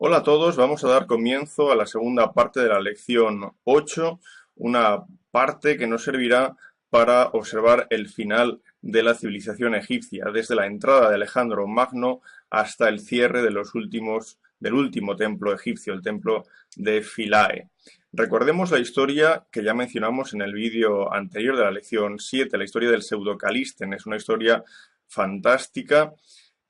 Hola a todos, vamos a dar comienzo a la segunda parte de la lección 8, una parte que nos servirá para observar el final de la civilización egipcia, desde la entrada de Alejandro Magno hasta el cierre del último templo egipcio, el templo de Philae. Recordemos la historia que ya mencionamos en el vídeo anterior de la lección 7, la historia del pseudo-Calístenes. Es una historia fantástica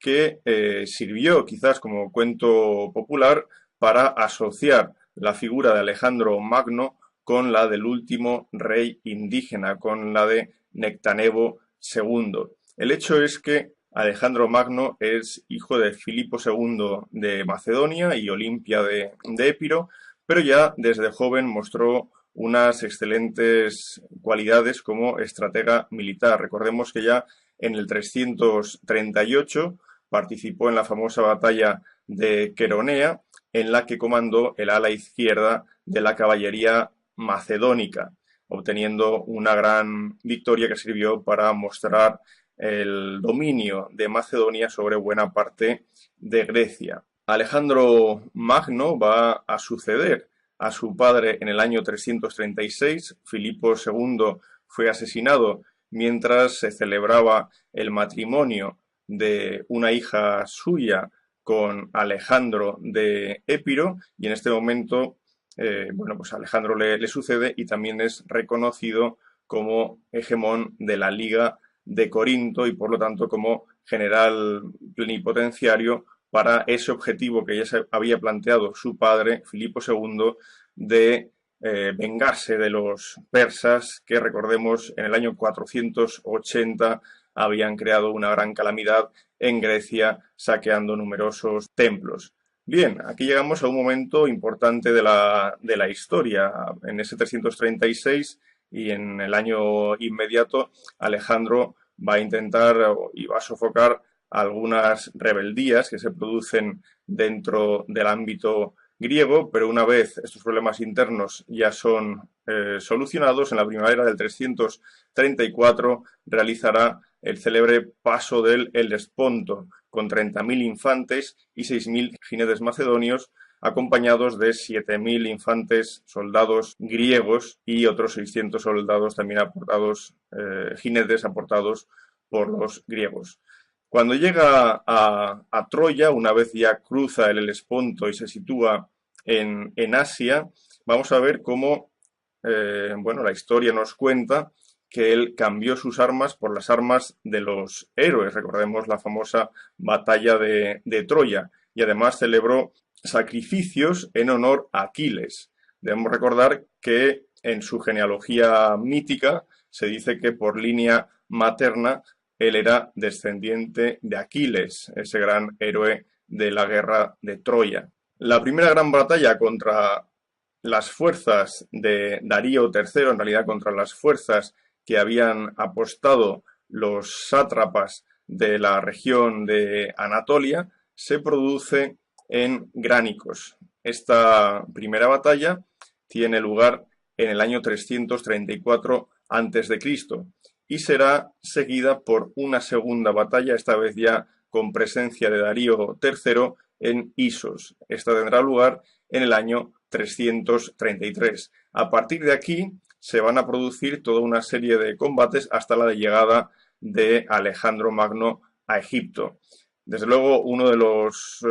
que sirvió quizás como cuento popular para asociar la figura de Alejandro Magno con la del último rey indígena, con la de Nectanebo II. El hecho es que Alejandro Magno es hijo de Filipo II de Macedonia y Olimpia de Épiro, pero ya desde joven mostró unas excelentes cualidades como estratega militar. Recordemos que ya en el 338 participó en la famosa batalla de Queronea, en la que comandó el ala izquierda de la caballería macedónica, obteniendo una gran victoria que sirvió para mostrar el dominio de Macedonia sobre buena parte de Grecia. Alejandro Magno va a suceder a su padre en el año 336. Filipo II fue asesinado mientras se celebraba el matrimonio de una hija suya con Alejandro de Épiro, y en este momento pues Alejandro le sucede y también es reconocido como hegemón de la Liga de Corinto y por lo tanto como general plenipotenciario para ese objetivo que ya se había planteado su padre, Filipo II, de vengarse de los persas que, recordemos, en el año 480 habían creado una gran calamidad en Grecia, saqueando numerosos templos. Bien, aquí llegamos a un momento importante de la historia. En ese 336 y en el año inmediato, Alejandro va a intentar y va a sofocar algunas rebeldías que se producen dentro del ámbito griego, pero una vez estos problemas internos ya son solucionados, en la primavera del 334 realizará el célebre paso del Helesponto, con 30.000 infantes y 6.000 jinetes macedonios, acompañados de 7.000 infantes soldados griegos y otros 600 soldados también aportados, jinetes aportados por los griegos. Cuando llega a Troya, una vez ya cruza el Helesponto y se sitúa en Asia, vamos a ver cómo la historia nos cuenta que él cambió sus armas por las armas de los héroes. Recordemos la famosa batalla de Troya, y además celebró sacrificios en honor a Aquiles. Debemos recordar que en su genealogía mítica se dice que por línea materna él era descendiente de Aquiles, ese gran héroe de la guerra de Troya. La primera gran batalla contra las fuerzas de Darío III, en realidad contra las fuerzas que habían apostado los sátrapas de la región de Anatolia, se produce en Gránicos. Esta primera batalla tiene lugar en el año 334 a.C. y será seguida por una segunda batalla, esta vez ya con presencia de Darío III en Isos. Esta tendrá lugar en el año 333. A partir de aquí se van a producir toda una serie de combates hasta la llegada de Alejandro Magno a Egipto. Desde luego, uno de los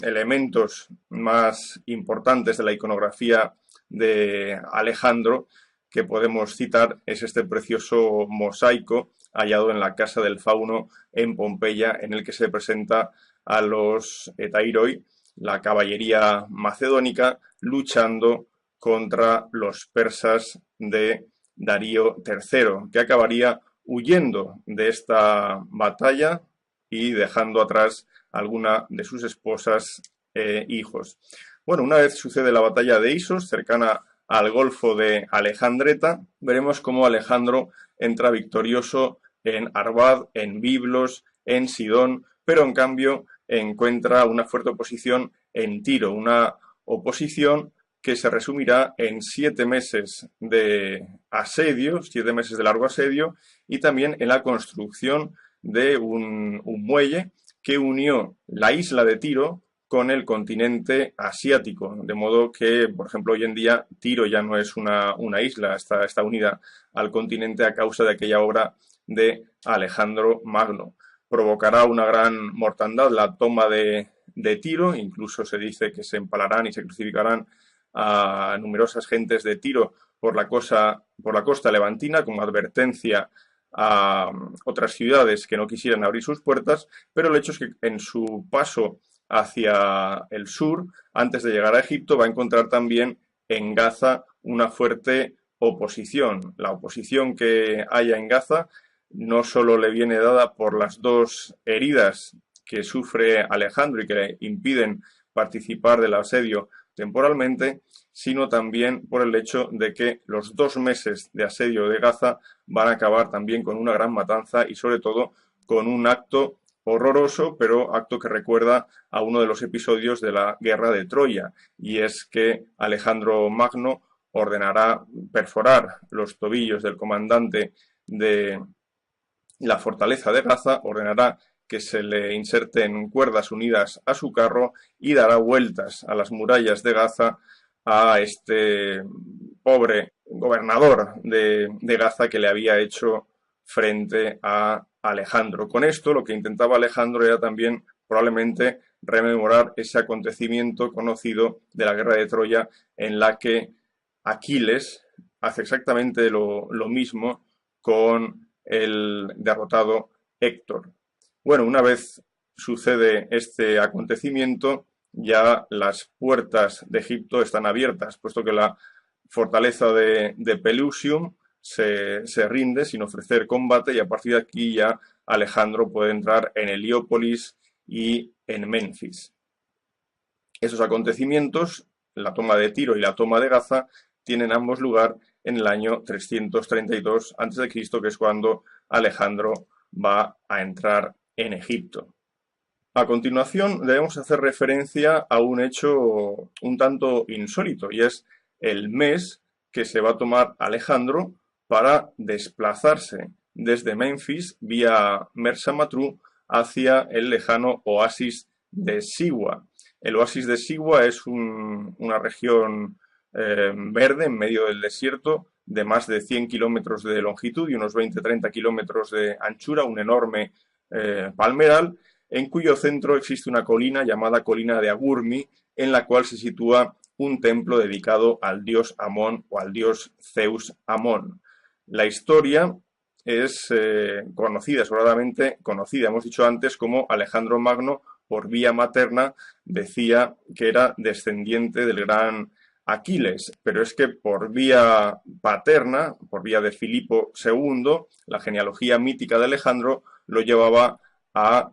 elementos más importantes de la iconografía de Alejandro que podemos citar es este precioso mosaico hallado en la Casa del Fauno en Pompeya, en el que se presenta a los Etairoi, la caballería macedónica, luchando contra los persas de Darío III, que acabaría huyendo de esta batalla y dejando atrás alguna de sus esposas e hijos. Bueno, una vez sucede la batalla de Isos, cercana al Golfo de Alejandreta, veremos cómo Alejandro entra victorioso en Arbad, en Biblos, en Sidón, pero en cambio encuentra una fuerte oposición en Tiro, una oposición que se resumirá en 7 meses de asedio, 7 meses de largo asedio, y también en la construcción de un muelle que unió la isla de Tiro con el continente asiático, de modo que, por ejemplo, hoy en día Tiro ya no es una isla, está unida al continente a causa de aquella obra de Alejandro Magno. Provocará una gran mortandad la toma de Tiro, incluso se dice que se empalarán y se crucificarán a numerosas gentes de Tiro por la costa levantina como advertencia a otras ciudades que no quisieran abrir sus puertas, pero el hecho es que en su paso hacia el sur, antes de llegar a Egipto, va a encontrar también en Gaza una fuerte oposición. La oposición que haya en Gaza no solo le viene dada por las dos heridas que sufre Alejandro y que le impiden participar del asedio temporalmente, sino también por el hecho de que los 2 meses de asedio de Gaza van a acabar también con una gran matanza y sobre todo con un acto horroroso, pero acto que recuerda a uno de los episodios de la guerra de Troya, y es que Alejandro Magno ordenará perforar los tobillos del comandante de la fortaleza de Gaza, ordenará que se le inserten cuerdas unidas a su carro y dará vueltas a las murallas de Gaza a este pobre gobernador de Gaza que le había hecho frente a Alejandro. Con esto lo que intentaba Alejandro era también probablemente rememorar ese acontecimiento conocido de la guerra de Troya en la que Aquiles hace exactamente lo mismo con el derrotado Héctor. Bueno, una vez sucede este acontecimiento, ya las puertas de Egipto están abiertas, puesto que la fortaleza de Pelusium se rinde sin ofrecer combate y a partir de aquí ya Alejandro puede entrar en Heliópolis y en Menfis. Esos acontecimientos, la toma de Tiro y la toma de Gaza, tienen ambos lugar en el año 332 a.C., que es cuando Alejandro va a entrar en Egipto. A continuación debemos hacer referencia a un hecho un tanto insólito, y es el mes que se va a tomar Alejandro para desplazarse desde Menfis vía Mersa Matruh hacia el lejano oasis de Siwa. El oasis de Siwa es una región verde en medio del desierto de más de 100 kilómetros de longitud y unos 20-30 kilómetros de anchura, un enorme palmeral, en cuyo centro existe una colina llamada Colina de Agurmi, en la cual se sitúa un templo dedicado al dios Amón o al dios Zeus Amón. La historia es conocida, sobradamente conocida, hemos dicho antes, como Alejandro Magno, por vía materna, decía que era descendiente del gran Aquiles, pero es que por vía paterna, por vía de Filipo II, la genealogía mítica de Alejandro lo llevaba a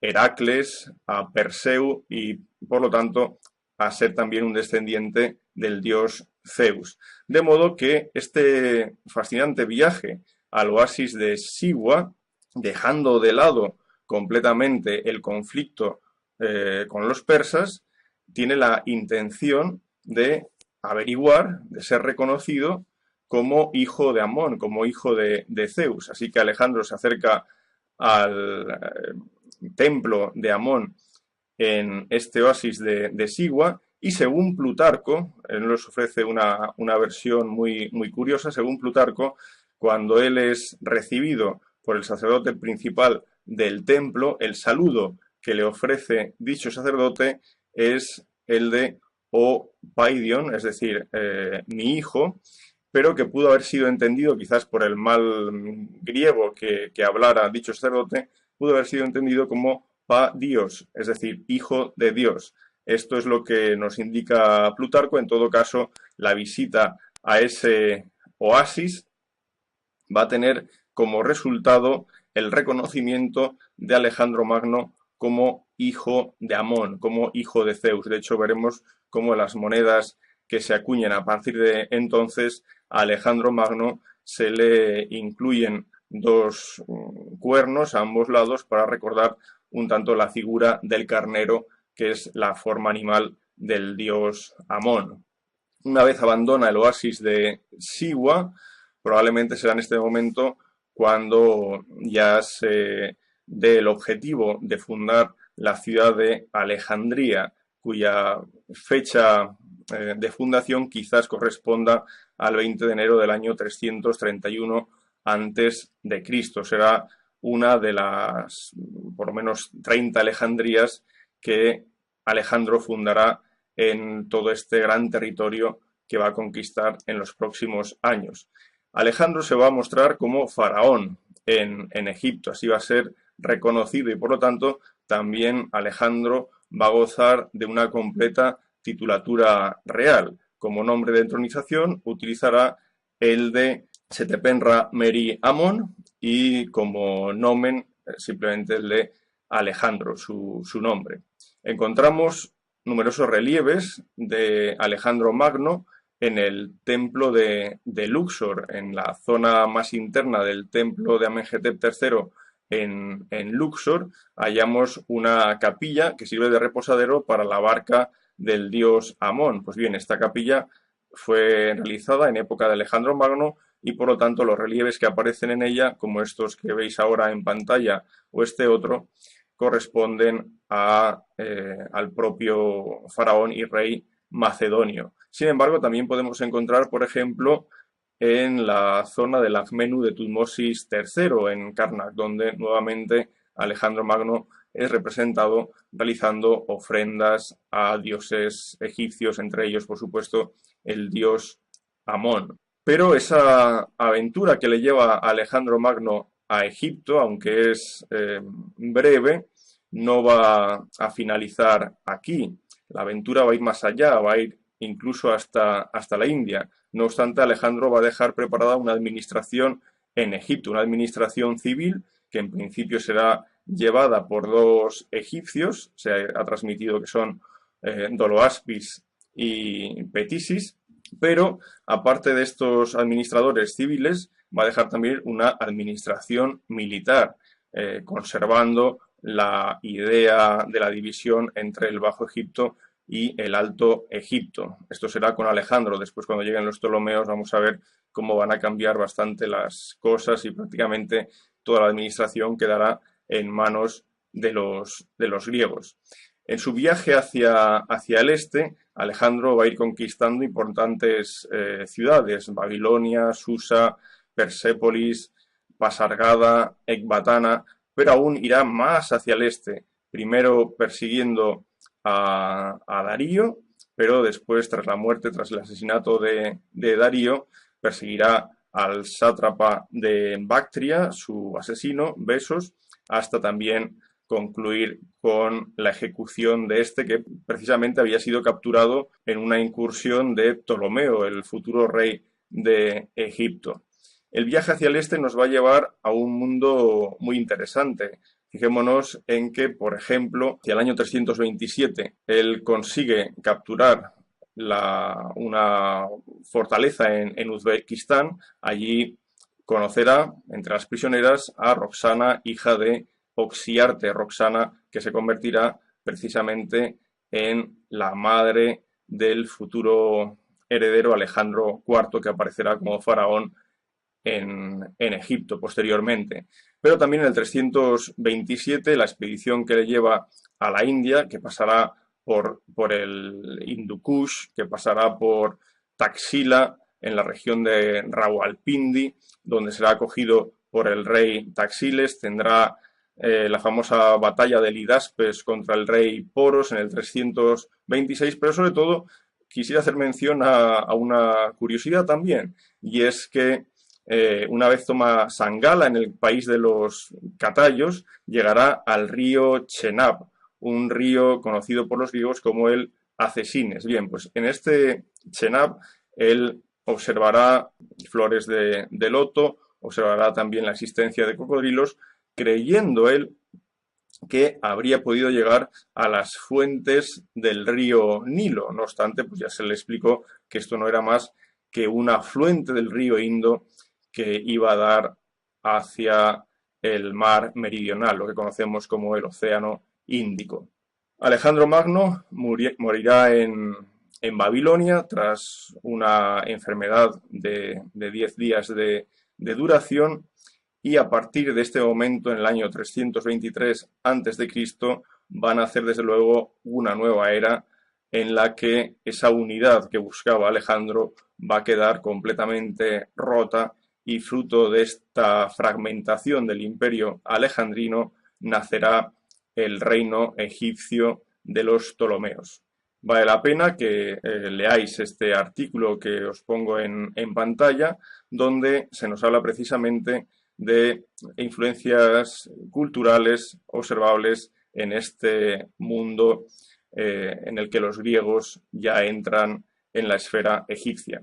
Heracles, a Perseu y, por lo tanto, a ser también un descendiente del dios Zeus. De modo que este fascinante viaje al oasis de Siwa, dejando de lado completamente el conflicto con los persas, tiene la intención de averiguar, de ser reconocido como hijo de Amón, como hijo de Zeus. Así que Alejandro se acerca al templo de Amón en este oasis de Siwa y según Plutarco, él nos ofrece una versión muy curiosa, según Plutarco, cuando él es recibido por el sacerdote principal del templo, el saludo que le ofrece dicho sacerdote es el de "O Paidion", es decir, mi hijo, pero que pudo haber sido entendido quizás por el mal griego que hablara dicho sacerdote, pudo haber sido entendido como Pa Dios, es decir, hijo de Dios. Esto es lo que nos indica Plutarco. En todo caso, la visita a ese oasis va a tener como resultado el reconocimiento de Alejandro Magno como hijo de Amón, como hijo de Zeus. De hecho, veremos cómo las monedas que se acuñan a partir de entonces a Alejandro Magno se le incluyen 2 cuernos a ambos lados para recordar un tanto la figura del carnero, que es la forma animal del dios Amón. Una vez abandona el oasis de Siwa, probablemente será en este momento cuando ya se dé el objetivo de fundar la ciudad de Alejandría. cuya fecha de fundación quizás corresponda al 20 de enero del año 331 antes de Cristo. Será una de las, por lo menos, 30 Alejandrías que Alejandro fundará en todo este gran territorio que va a conquistar en los próximos años. Alejandro se va a mostrar como faraón en Egipto, así va a ser reconocido y por lo tanto también Alejandro va a gozar de una completa titulatura real. Como nombre de entronización utilizará el de Setepenra Meri Amon y como nomen simplemente el de Alejandro, su nombre. Encontramos numerosos relieves de Alejandro Magno en el templo de Luxor, en la zona más interna del templo de Amenhotep III en Luxor, hallamos una capilla que sirve de reposadero para la barca del dios Amón. Pues bien, esta capilla fue realizada en época de Alejandro Magno y por lo tanto los relieves que aparecen en ella, como estos que veis ahora en pantalla o este otro, corresponden al propio faraón y rey macedonio. Sin embargo, también podemos encontrar, por ejemplo, en la zona del Agmenú de Tutmosis III, en Karnak, donde nuevamente Alejandro Magno es representado realizando ofrendas a dioses egipcios, entre ellos, por supuesto, el dios Amón. Pero esa aventura que le lleva a Alejandro Magno a Egipto, aunque es breve, no va a finalizar aquí. La aventura va a ir más allá, va a ir incluso hasta la India. No obstante, Alejandro va a dejar preparada una administración en Egipto, una administración civil que en principio será llevada por dos egipcios, se ha transmitido que son Doloaspis y Petisis, pero aparte de estos administradores civiles, va a dejar también una administración militar, conservando la idea de la división entre el Bajo Egipto y el Alto Egipto. Esto será con Alejandro. Después, cuando lleguen los Ptolomeos, vamos a ver cómo van a cambiar bastante las cosas y prácticamente toda la administración quedará en manos de los griegos. En su viaje hacia el este, Alejandro va a ir conquistando importantes ciudades: Babilonia, Susa, Persépolis, Pasargada, Ecbatana, pero aún irá más hacia el este, primero persiguiendo a Darío, pero después, tras la muerte, tras el asesinato de Darío, perseguirá al sátrapa de Bactria, su asesino, Besos, hasta también concluir con la ejecución de este, que precisamente había sido capturado en una incursión de Ptolomeo, el futuro rey de Egipto. El viaje hacia el este nos va a llevar a un mundo muy interesante. Fijémonos en que, por ejemplo, hacia el año 327 él consigue capturar una fortaleza en Uzbekistán. Allí conocerá, entre las prisioneras, a Roxana, hija de Oxiarte, Roxana, que se convertirá precisamente en la madre del futuro heredero Alejandro IV, que aparecerá como faraón en Egipto posteriormente. Pero también en el 327 la expedición que le lleva a la India, que pasará por el Hindu Kush, que pasará por Taxila, en la región de Rawalpindi, donde será acogido por el rey Taxiles, tendrá la famosa batalla de Lidaspes contra el rey Poros en el 326, pero sobre todo quisiera hacer mención a una curiosidad también, y es que una vez toma Sangala, en el país de los Catayos, llegará al río Chenab, un río conocido por los griegos como el Acesines. Bien, pues en este Chenab él observará flores de loto, observará también la existencia de cocodrilos, creyendo él que habría podido llegar a las fuentes del río Nilo. No obstante, pues ya se le explicó que esto no era más que un afluente del río Indo que iba a dar hacia el mar meridional, lo que conocemos como el Océano Índico. Alejandro Magno morirá en Babilonia tras una enfermedad de 10 días de duración, y a partir de este momento, en el año 323 a.C., van a hacer desde luego una nueva era en la que esa unidad que buscaba Alejandro va a quedar completamente rota y fruto de esta fragmentación del imperio alejandrino nacerá el reino egipcio de los Ptolomeos. Vale la pena que leáis este artículo que os pongo en pantalla, donde se nos habla precisamente de influencias culturales observables en este mundo en el que los griegos ya entran en la esfera egipcia.